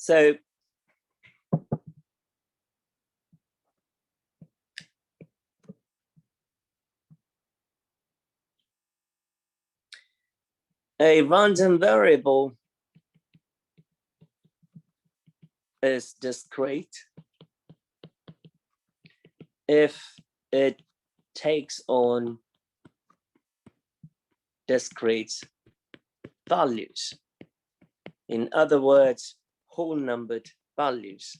So a random variable is discrete if it takes on discrete values. In other words, whole numbered values.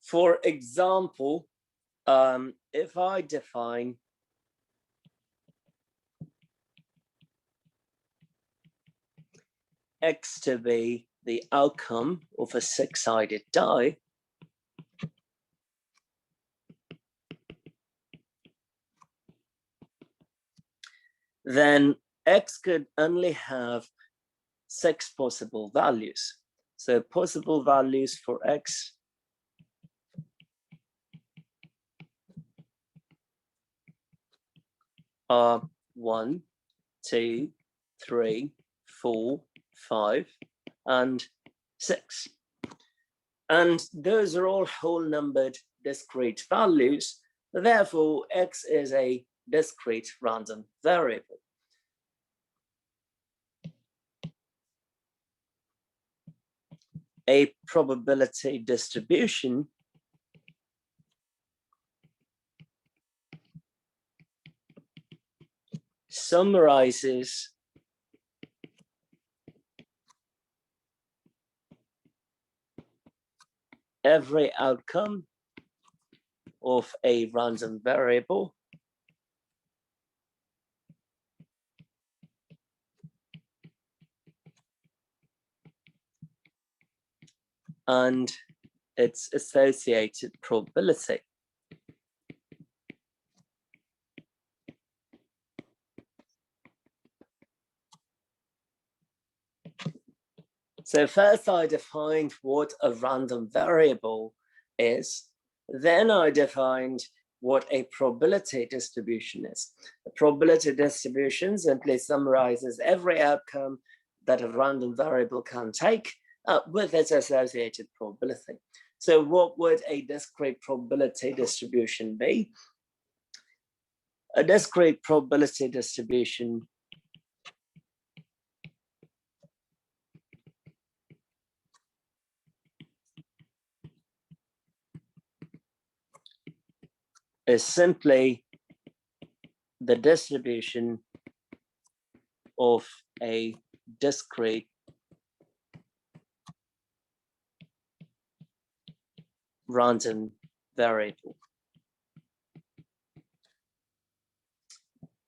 For example, if I define X to be the outcome of a six-sided die, then X could only have 6 possible values. So possible values for X are 1, 2, 3, 4, 5, and 6. And those are all whole numbered discrete values. Therefore, X is a discrete random variable. A probability distribution summarizes every outcome of a random variable and its associated probability. So first I defined what a random variable is, then I defined what a probability distribution is. A probability distribution simply summarizes every outcome that a random variable can take with its associated probability. So what would a discrete probability distribution be? A discrete probability distribution is simply the distribution of a discrete random variable.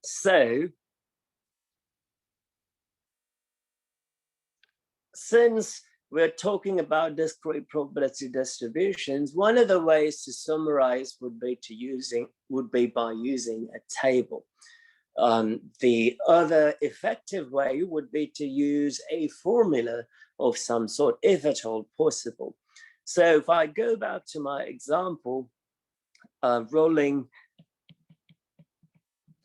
So, since we're talking about discrete probability distributions, one of the ways to summarize would be by using a table. The other effective way would be to use a formula of some sort, if at all possible. So if I go back to my example, rolling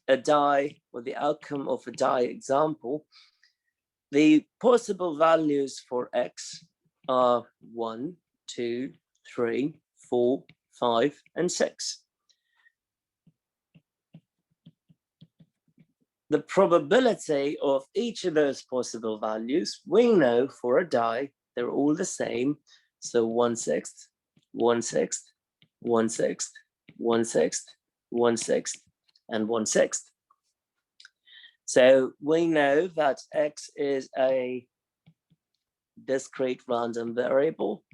a die, or the outcome of a die example, the possible values for X are 1, 2, 3, 4, 5, and 6. The probability of each of those possible values, we know for a die, they're all the same. So 1/6, 1/6, 1/6, 1/6, 1/6, and 1/6. So we know that X is a discrete random variable.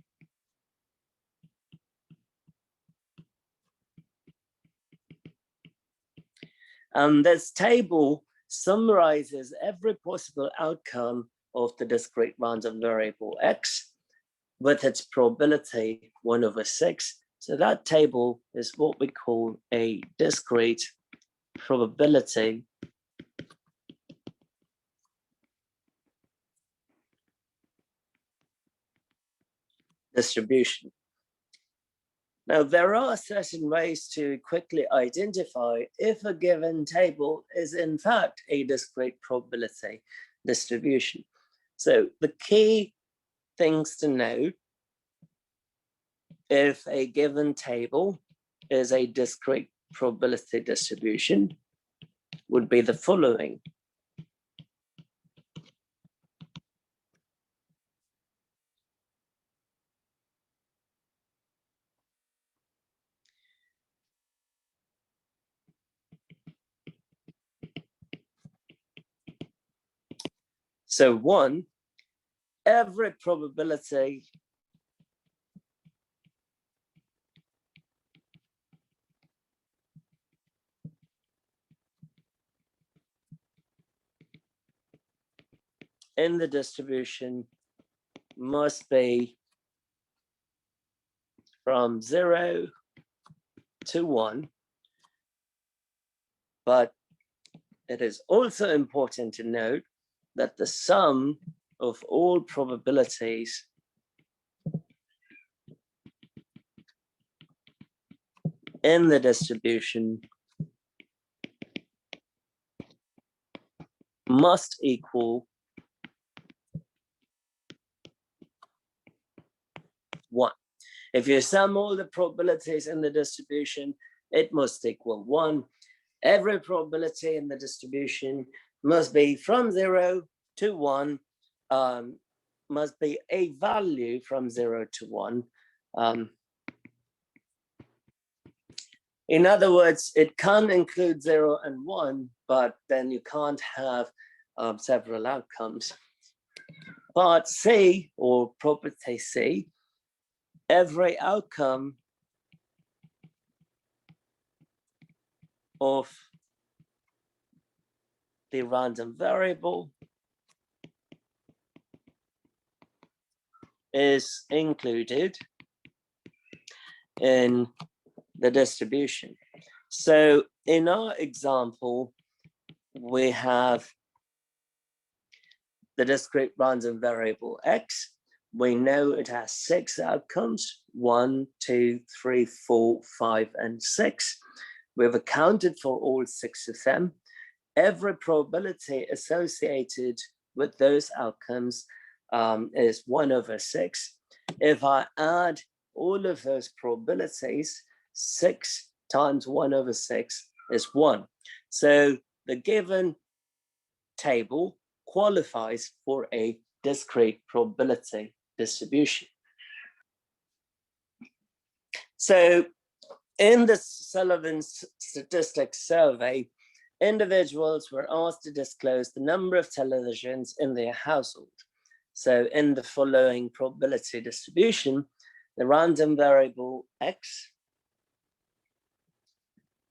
And this table summarizes every possible outcome of the discrete random variable X with its probability 1/6. So that table is what we call a discrete probability distribution. Now, there are certain ways to quickly identify if a given table is in fact a discrete probability distribution. So the key things to note if a given table is a discrete probability distribution would be the following. So one, every probability in the distribution must be from 0 to 1, but it is also important to note that the sum of all probabilities in the distribution must equal 1. If you sum all the probabilities in the distribution, it must equal 1. Every probability in the distribution must be from 0 to 1, must be a value from 0 to 1. In other words, it can include 0 and 1, but then you can't have several outcomes. Part C, or property C, every outcome of the random variable is included in the distribution. So in our example, we have the discrete random variable x. We know it has 6 outcomes, 1, 2, 3, 4, 5, and 6. We've accounted for all 6 of them. Every probability associated with those outcomes is 1 over 6. If I add all of those probabilities, 6 times 1 over 6 is 1. So the given table qualifies for a discrete probability distribution. So in the Sullivan Statistics Survey, individuals were asked to disclose the number of televisions in their household. So in the following probability distribution, the random variable x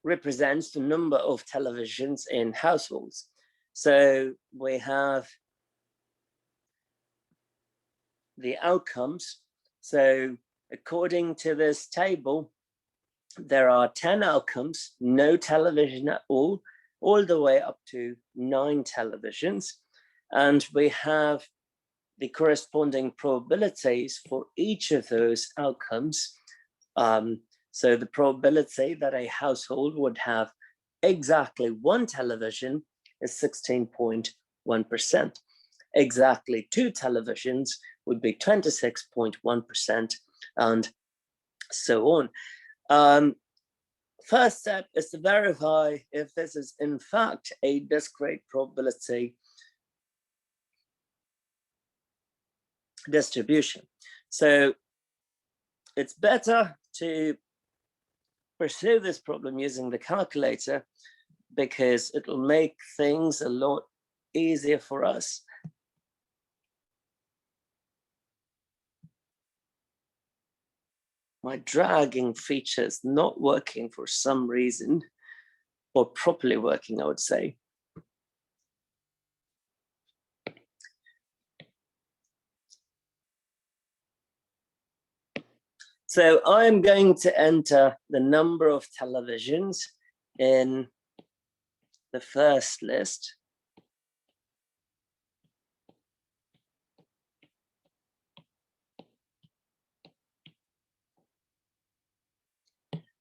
represents the number of televisions in households. So we have the outcomes. So according to this table, there are 10 outcomes, no television at all the way up to 9 televisions. And we have the corresponding probabilities for each of those outcomes. So the probability that a household would have exactly 1 television is 16.1%. Exactly 2 televisions would be 26.1%, and so on. First step is to verify if this is in fact a discrete probability distribution. So it's better to pursue this problem using the calculator because it will make things a lot easier for us. My dragging feature is not working for some reason, or properly working, I would say. So I'm going to enter the number of televisions in the first list.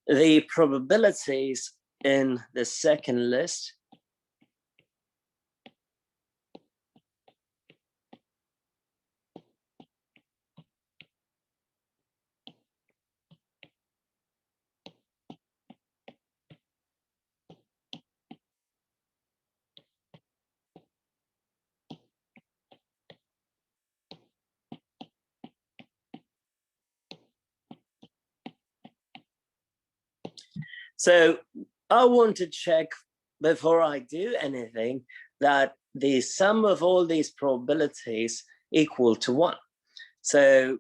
the probabilities in the second list So I want to check before I do anything that the sum of all these probabilities equal to 1. So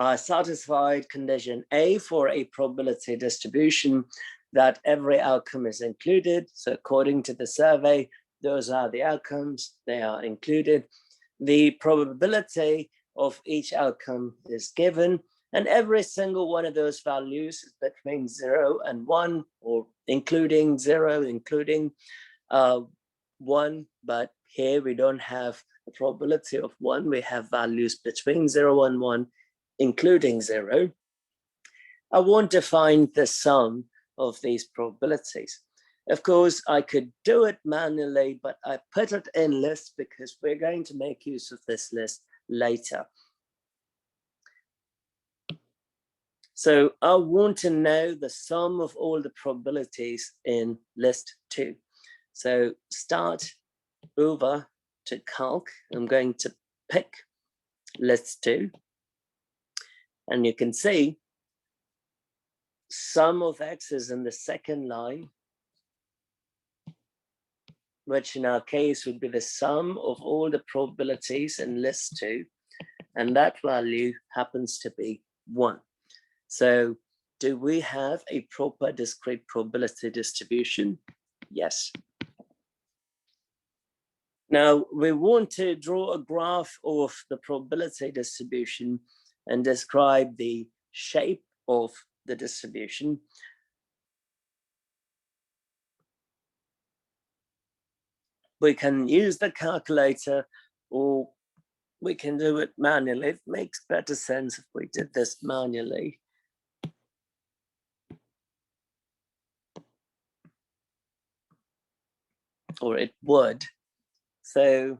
I satisfied condition A for a probability distribution that every outcome is included. So according to the survey, those are the outcomes, they are included. The probability of each outcome is given, and every single one of those values is between 0 and 1, or including 0, including 1, but here we don't have a probability of 1, we have values between 0 and 1, including 0. I want to find the sum of these probabilities. Of course, I could do it manually, but I put it in list because we're going to make use of this list later. So I want to know the sum of all the probabilities in list 2. So start over to calc. I'm going to pick list 2. And you can see sum of x is in the second line, which in our case would be the sum of all the probabilities in list 2. And that value happens to be 1. So do we have a proper discrete probability distribution? Yes. Now we want to draw a graph of the probability distribution and describe the shape of the distribution. We can use the calculator or we can do it manually. It makes better sense if we did this manually. Or it would. So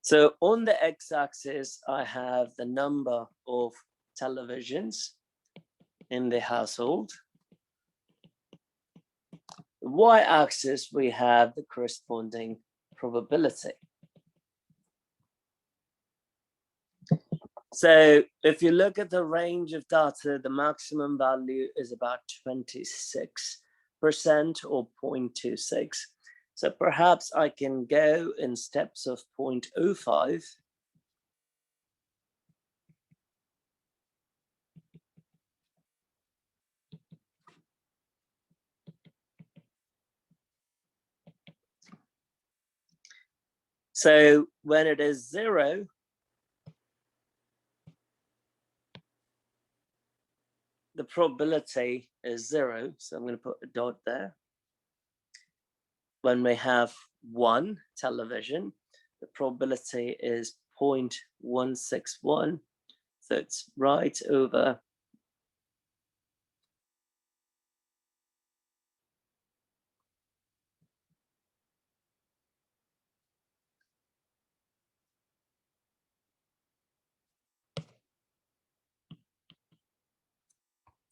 So on the x-axis, I have the number of televisions in the household. The y-axis, we have the corresponding probability. So if you look at the range of data, the maximum value is about 26% or 0.26. So perhaps I can go in steps of 0.05. So when it is 0, the probability is 0. So I'm going to put a dot there. When we have 1 television, the probability is 0.161. So it's right over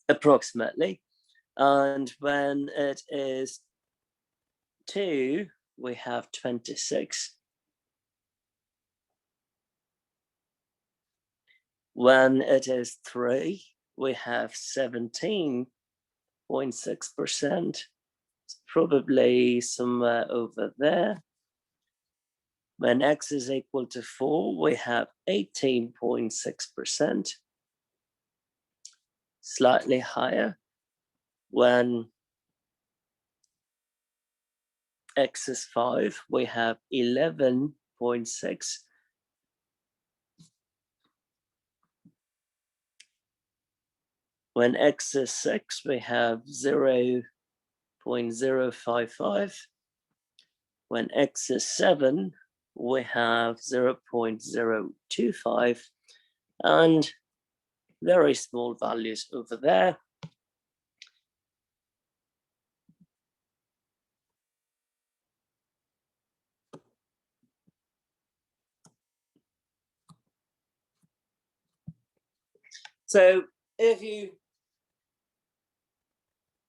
approximately. And when it is 2, we have 26. When it is 3, we have 17.6%. It's probably somewhere over there. When x is equal to 4, we have 18.6%. Slightly higher. When x is 5, we have 11.6. When x is 6, we have 0.055. When x is 7, we have 0.025, and very small values over there. So if you,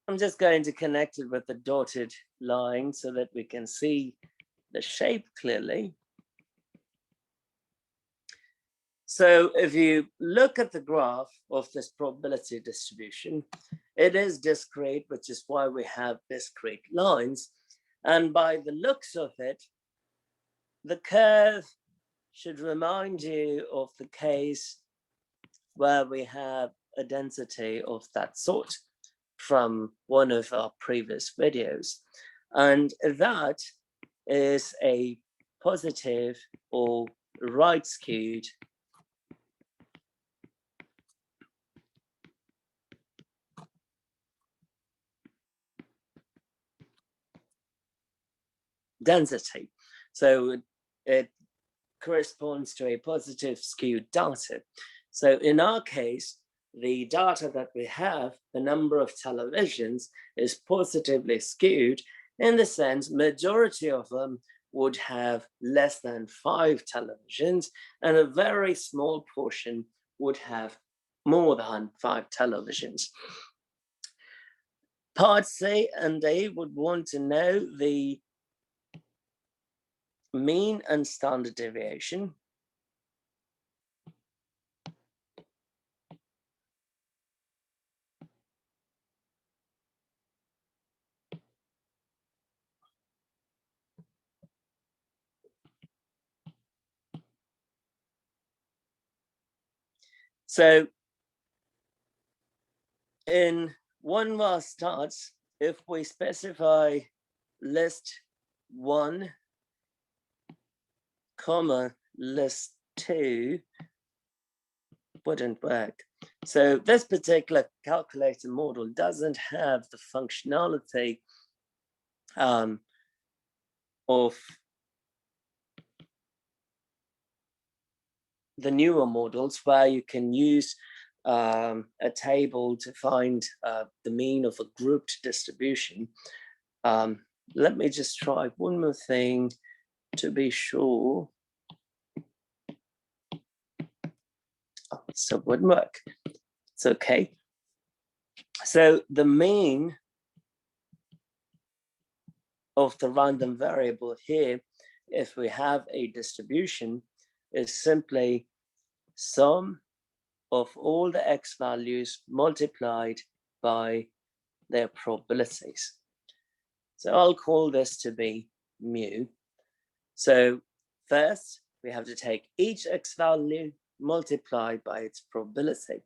I'm just going to connect it with the dotted line so that we can see the shape clearly. So if you look at the graph of this probability distribution, it is discrete, which is why we have discrete lines. And by the looks of it, the curve should remind you of the case where we have a density of that sort from one of our previous videos. And that is a positive or right skewed density. So it corresponds to a positive skewed data. So in our case, the data that we have, the number of televisions is positively skewed in the sense majority of them would have less than 5 televisions, and a very small portion would have more than 5 televisions. Part C and D would want to know the mean and standard deviation. So in one var starts, if we specify list 1, comma, list 2, wouldn't work. So this particular calculator model doesn't have the functionality of the newer models where you can use a table to find the mean of a grouped distribution. Let me just try one more thing to be sure. Oh, so it wouldn't work. It's okay. So the mean of the random variable here, if we have a distribution, is simply sum of all the x values multiplied by their probabilities. So I'll call this to be mu. So first, we have to take each x value multiplied by its probability.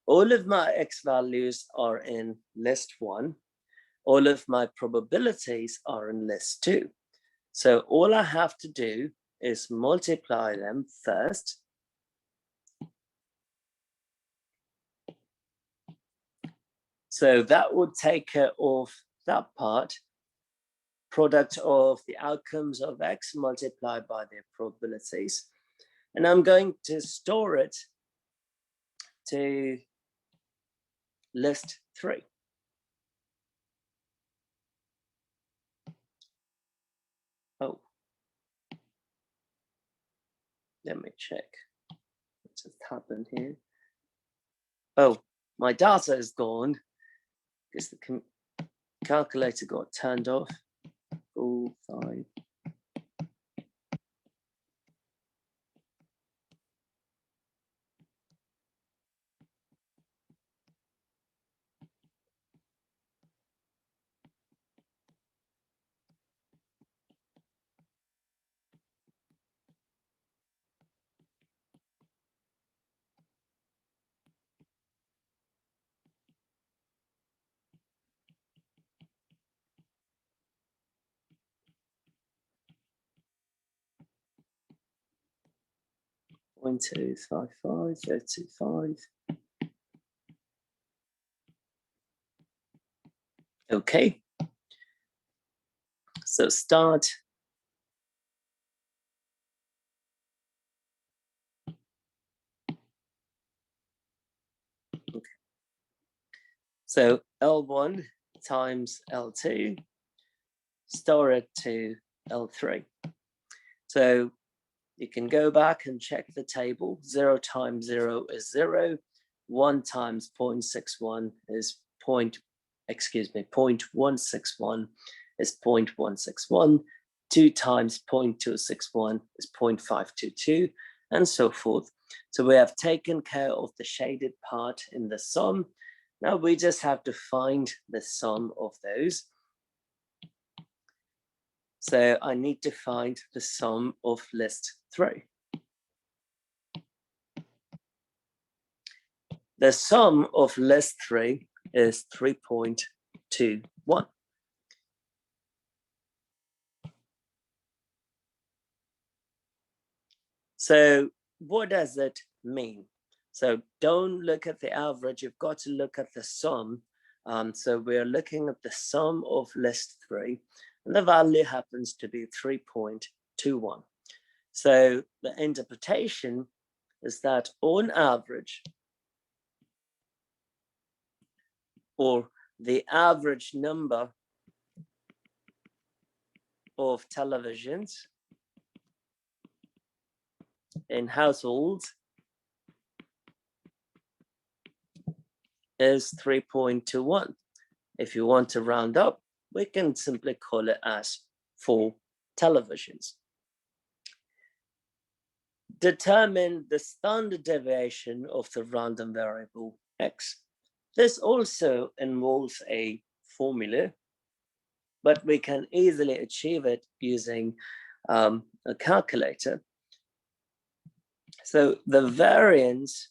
All of my x values are in list 1. All of my probabilities are in list 2. So all I have to do is multiply them first. So that would take care of that part. Product of the outcomes of x multiplied by their probabilities. And I'm going to store it to list 3. Oh, let me check what just happened here. Oh, my data is gone because the calculator got turned off. 4, 5. 0.255, 0.25. Okay, so start. Okay. So L1 times L2, store it to L3. So you can go back and check the table. 0 times 0 is 0. 1 times 0.61 is 0.161 is 0.161. 2 times 0.261 is 0.522, and so forth. So we have taken care of the shaded part in the sum. Now we just have to find the sum of those. So I need to find the sum of list 3. The sum of list 3 is 3.21. So what does it mean? So don't look at the average, you've got to look at the sum. So we're looking at the sum of list 3, and the value happens to be 3.21. So the interpretation is that on average, or the average number of televisions in households is 3.21. If you want to round up, we can simply call it as 4 televisions. Determine the standard deviation of the random variable x. This also involves a formula, but we can easily achieve it using a calculator. So the variance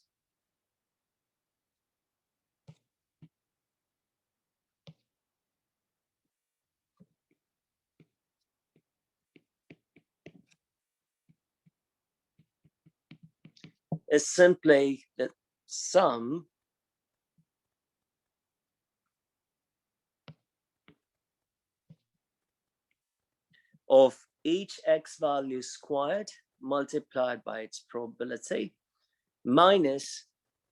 is simply the sum of each x value squared multiplied by its probability minus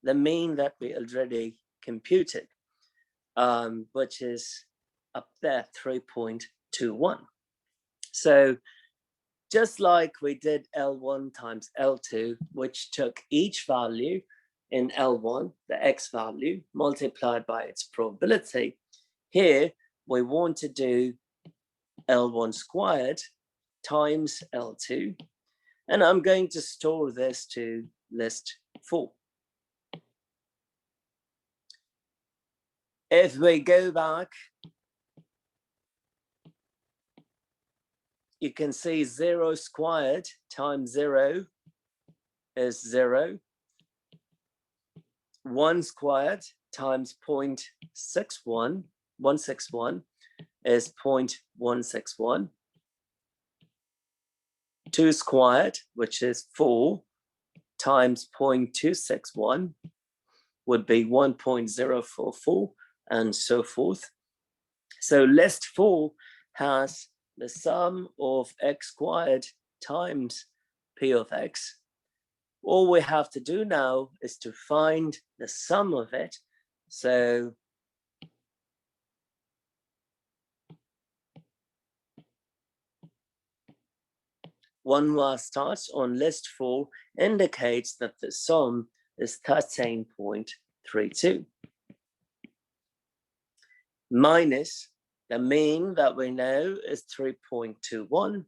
the mean that we already computed, which is up there, 3.21. So just like we did L1 times L2, which took each value in L1, the x value, multiplied by its probability, here we want to do L1 squared times L2, and I'm going to store this to list 4. If we go back, you can see 0 squared times 0 is 0. 1 squared times 0.161 is 0.161. 2 squared, which is 4, times 0.261 would be 1.044, and so forth. So list 4 has the sum of x squared times p of x. All we have to do now is to find the sum of it. So one last start on list 4 indicates that the sum is 13.32 minus the mean that we know is 3.21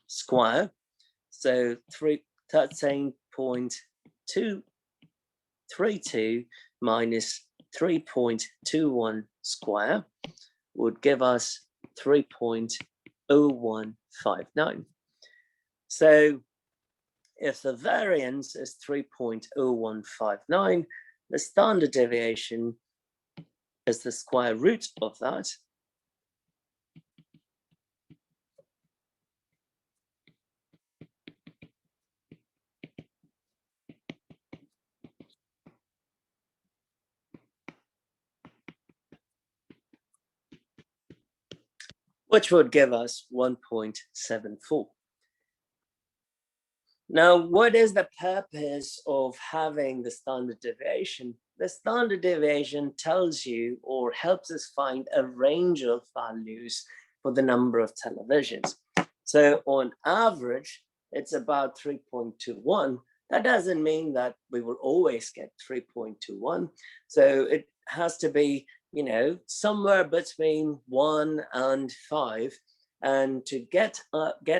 square. So 13.232 minus 3.21 square would give us 3.0159. So if the variance is 3.0159, the standard deviation is the square root of that. which would give us 1.74. Now, what is the purpose of having the standard deviation? The standard deviation tells you or helps us find a range of values for the number of televisions. So on average, it's about 3.21. That doesn't mean that we will always get 3.21. So it has to be, somewhere between 1 and 5. And to get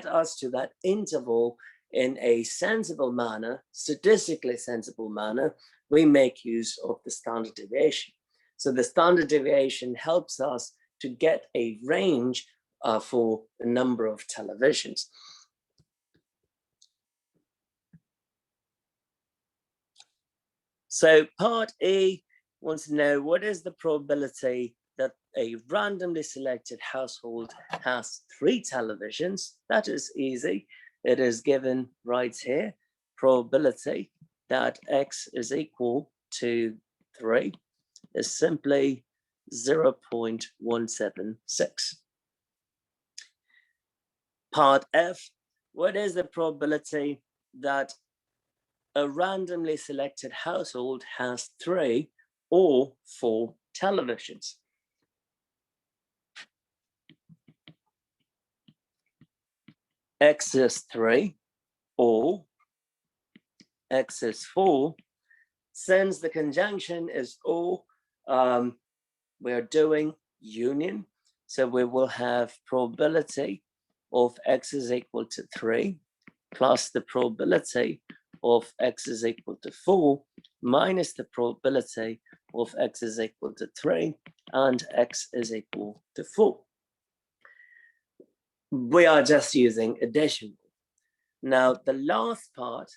us to that interval in a sensible manner, statistically sensible manner, we make use of the standard deviation. So the standard deviation helps us to get a range for the number of televisions. So part E wants to know what is the probability that a randomly selected household has 3 televisions. That is easy. It is given right here, probability that x is equal to 3 is simply 0.176. Part F, what is the probability that a randomly selected household has 3 or 4 televisions? X is 3 or X is 4. Since the conjunction is or, we're doing union. So we will have probability of X is equal to 3 plus the probability of X is equal to 4 minus the probability of X is equal to 3 and X is equal to 4. We are just using addition. Now, the last part,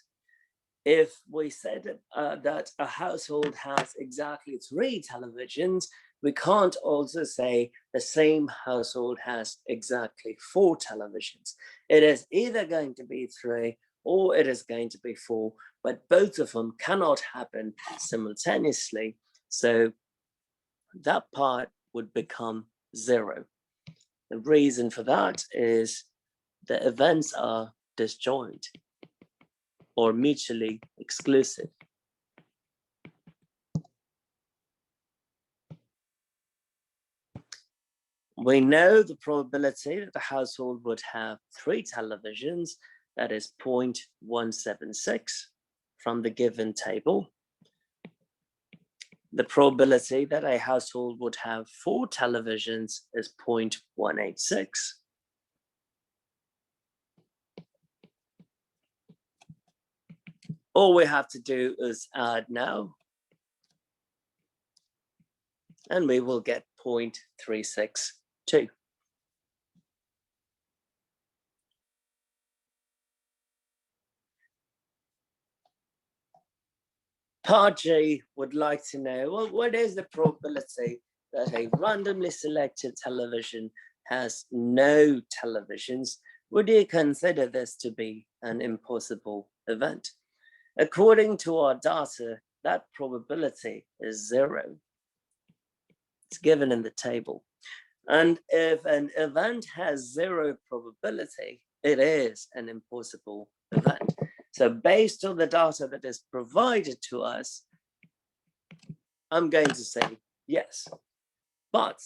if we said that a household has exactly 3 televisions, we can't also say the same household has exactly 4 televisions. It is either going to be 3 or it is going to be 4, but both of them cannot happen simultaneously. So that part would become 0. The reason for that is the events are disjoint or mutually exclusive. We know the probability that the household would have 3 televisions, that is 0.176 from the given table. The probability that a household would have 4 televisions is 0.186. All we have to do is add now, and we will get 0.362. Part G would like to know, well, what is the probability that a randomly selected television has no televisions? Would you consider this to be an impossible event? According to our data, that probability is 0. It's given in the table. And if an event has 0 probability, it is an impossible event. So based on the data that is provided to us, I'm going to say yes. But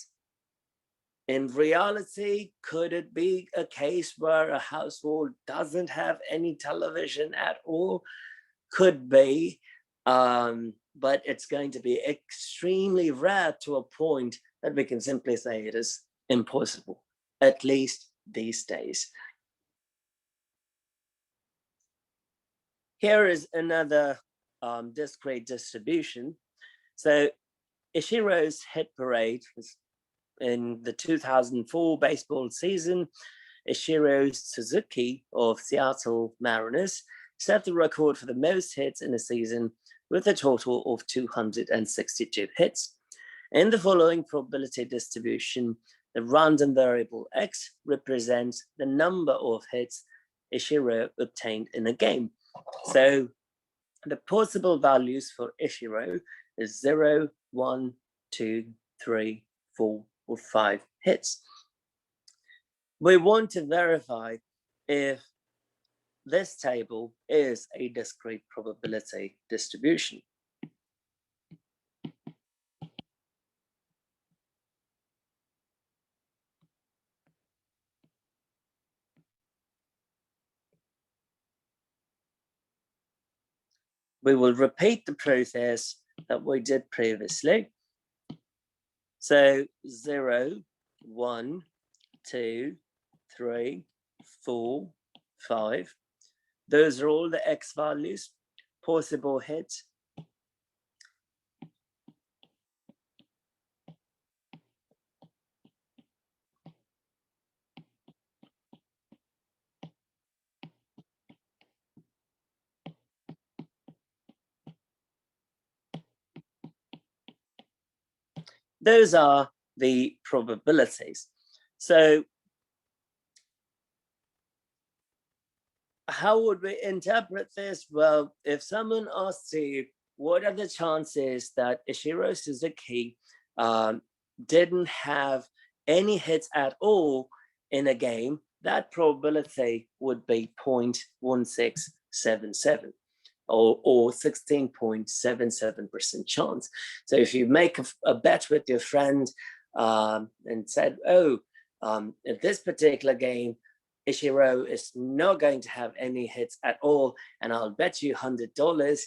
in reality, could it be a case where a household doesn't have any television at all? Could be, but it's going to be extremely rare to a point that we can simply say it is impossible, at least these days. Here is another discrete distribution. So Ishiro's hit parade was in the 2004 baseball season. Ishiro Suzuki of Seattle Mariners set the record for the most hits in a season with a total of 262 hits. In the following probability distribution, the random variable x represents the number of hits Ishiro obtained in a game. So the possible values for Ishiro is 0, 1, 2, 3, 4, or 5 hits. We want to verify if this table is a discrete probability distribution. We will repeat the process that we did previously. So 0, 1, 2, 3, 4, 5. Those are all the X values, possible hits. Those are the probabilities. So how would we interpret this? Well, if someone asks you, what are the chances that Ishiro Suzuki didn't have any hits at all in a game, that probability would be 0.1677 or 16.77% chance. So if you make a bet with your friend and said, oh, in this particular game, Ishiro is not going to have any hits at all, and I'll bet you $100,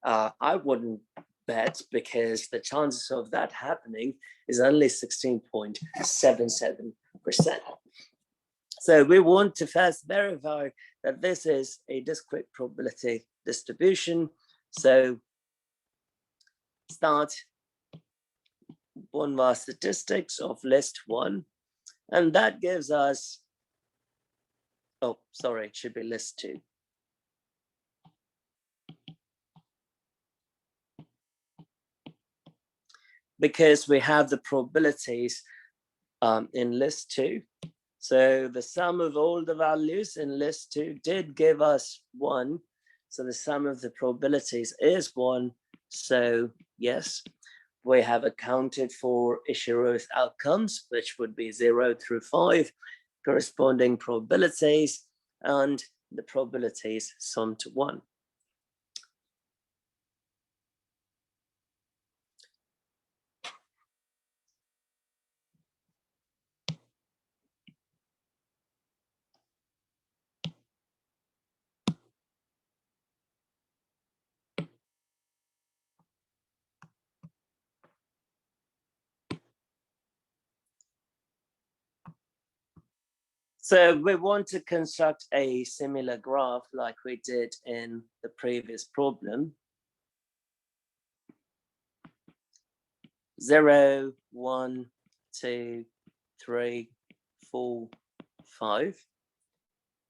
I wouldn't bet because the chances of that happening is only 16.77%. So we want to first verify that this is a discrete probability distribution. So start one var statistics of list 1, and that gives us, oh, sorry, it should be list 2. Because we have the probabilities in list 2. So the sum of all the values in list 2 did give us 1. So the sum of the probabilities is 1. So yes, we have accounted for Ishiro's outcomes, which would be 0 through 5, corresponding probabilities, and the probabilities sum to 1. So we want to construct a similar graph like we did in the previous problem. 0, 1, 2, 3, 4, 5.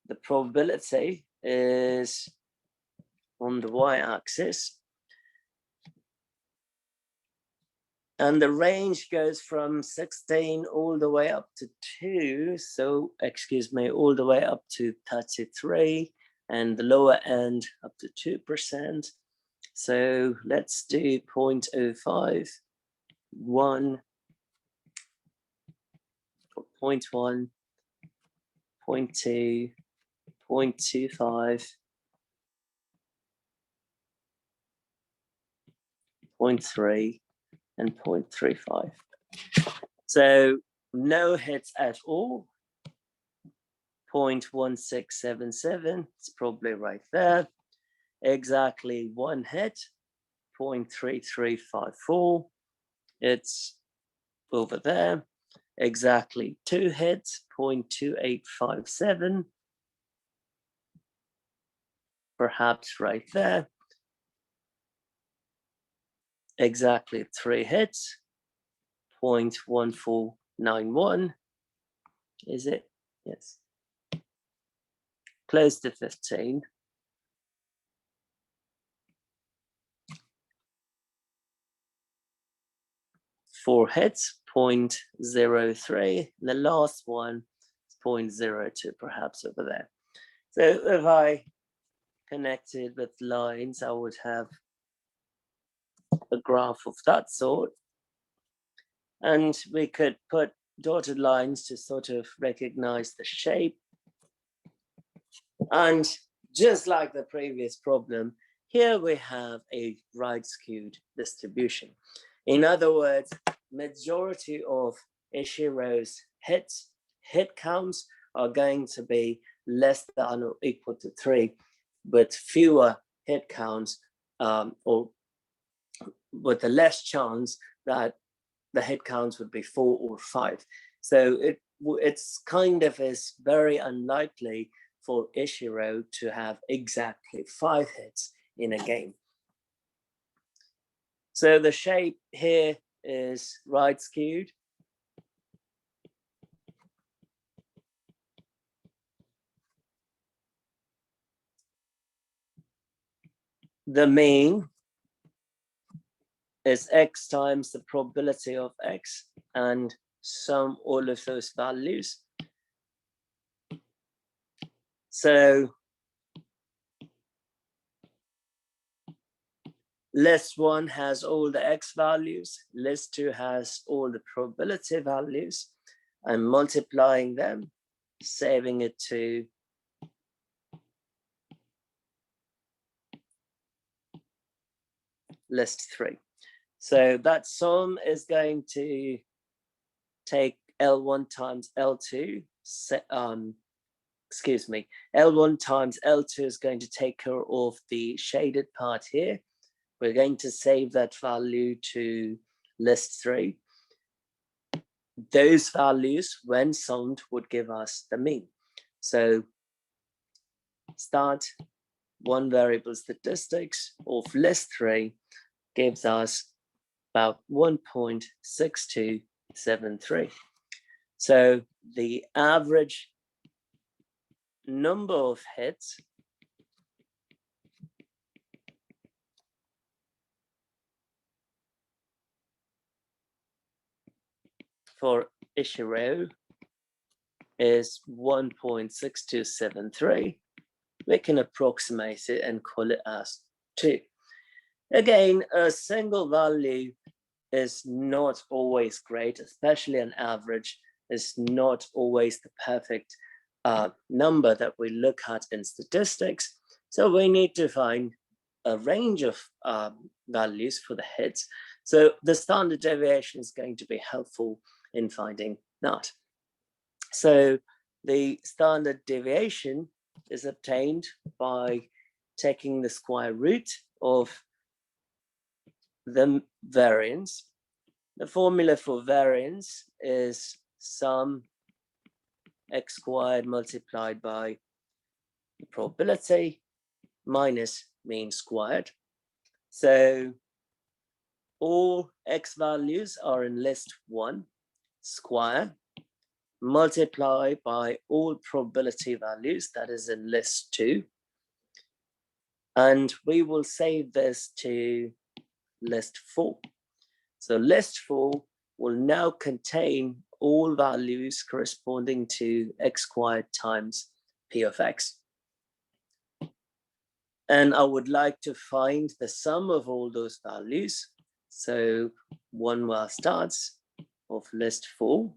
The probability is on the y-axis. And the range goes from 16 all the way up to 2. So, excuse me, all the way up to 33. And the lower end up to 2%. So let's do 0.05, 1, 0.1, 0.2, 0.25, 0.3, and 0.35. So no hits at all. 0.1677, it's probably right there. Exactly 1 hit, 0.3354. It's over there. Exactly 2 hits, 0.2857. Perhaps right there. Exactly 3 hits, 0.1491. Is it? Yes. Close to 15. Four hits, 0.03. The last one is 0.02, perhaps over there. So if I connected with lines, I would have a graph of that sort. And we could put dotted lines to sort of recognize the shape. And just like the previous problem, here we have a right-skewed distribution. In other words, majority of Ishiro's hit counts are going to be less than or equal to 3, but fewer hit counts, or with the less chance that the hit counts would be 4 or 5. So it's kind of is very unlikely for Ishiro to have exactly 5 hits in a game. So the shape here is right skewed. The mean is x times the probability of x and sum all of those values. So list 1 has all the x values, list 2 has all the probability values. I'm multiplying them, saving it to list 3. So that sum is going to take L1 times L2, L1 times L2 is going to take care of the shaded part here. We're going to save that value to list 3. Those values, when summed, would give us the mean. So start one variable statistics of list 3 gives us about 1.6273. So the average number of hits for Ishiro is 1.6273. We can approximate it and call it as 2. Again, a single value is not always great, especially an average is not always the perfect number that we look at in statistics. So we need to find a range of values for the hits. So the standard deviation is going to be helpful in finding that. So the standard deviation is obtained by taking the square root of the variance. The formula for variance is sum x squared multiplied by the probability minus mean squared. So all x values are in list 1 square, multiply by all probability values, that is in list 2. And we will save this to list 4. So list 4 will now contain all values corresponding to x squared times p of x. And I would like to find the sum of all those values. So one var starts of list 4.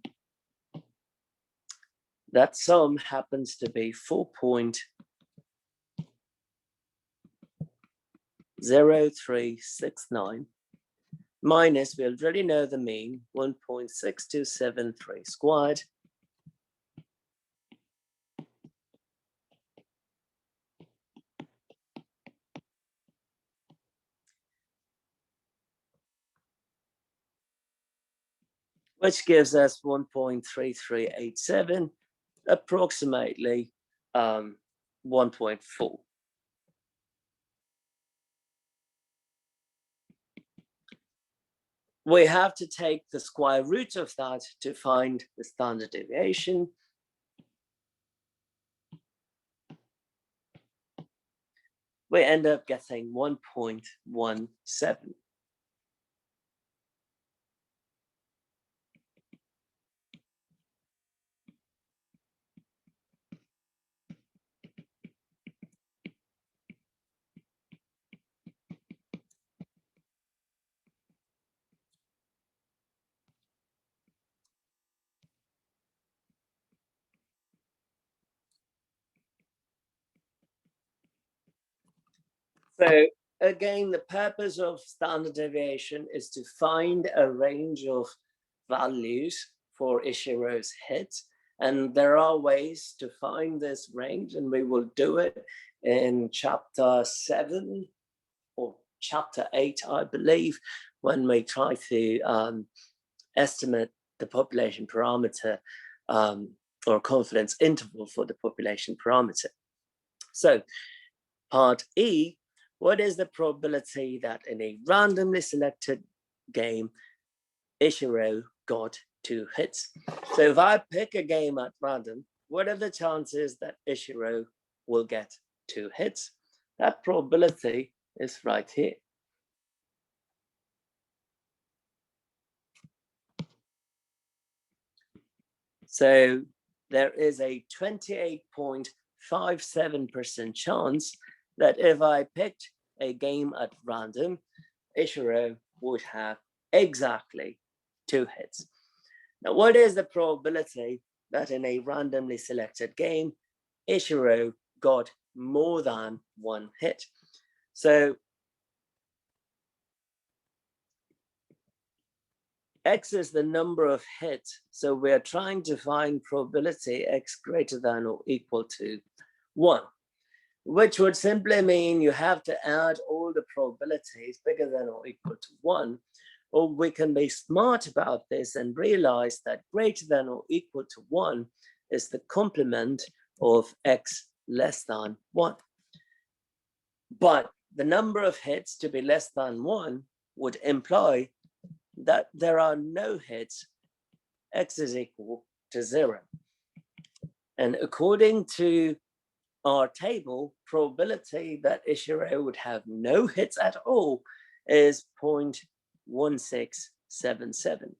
That sum happens to be 4.0369 minus, we already know the mean, 1.6273 squared. Which gives us 1.3387, approximately 1.4. We have to take the square root of that to find the standard deviation. We end up getting 1.17. So again, the purpose of standard deviation is to find a range of values for Ishiro's hits. And there are ways to find this range, and we will do it in chapter 7 or chapter 8, I believe, when we try to estimate the population parameter or confidence interval for the population parameter. So part E, what is the probability that in a randomly selected game, Ishiro got 2 hits? So if I pick a game at random, what are the chances that Ishiro will get 2 hits? That probability is right here. So there is a 28.57% chance that if I picked a game at random, Ishiro would have exactly 2 hits. Now, what is the probability that in a randomly selected game, Ishiro got more than 1 hit? So X is the number of hits. So we're trying to find probability X greater than or equal to 1, which would simply mean you have to add all the probabilities bigger than or equal to 1. Or we can be smart about this and realize that greater than or equal to 1 is the complement of X less than 1. But the number of hits to be less than 1 would imply that there are no hits, X is equal to 0. And according to our table, probability that Ishiro would have no hits at all is 0.1677.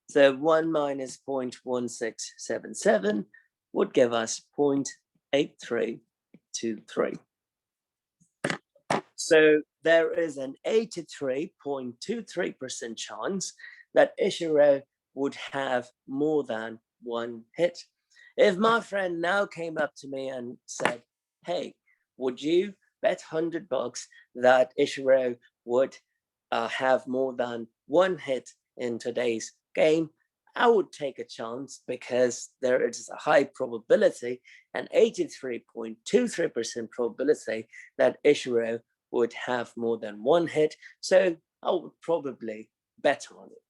So 1 minus 0.1677 would give us 0.8323. So there is an 83.23% chance that Ishiro would have more than 1 hit. If my friend now came up to me and said, hey, would you bet $100 that Ishiro would have more than 1 hit in today's game? I would take a chance because there is a high probability, an 83.23% probability that Ishiro would have more than 1 hit. So I would probably bet on it.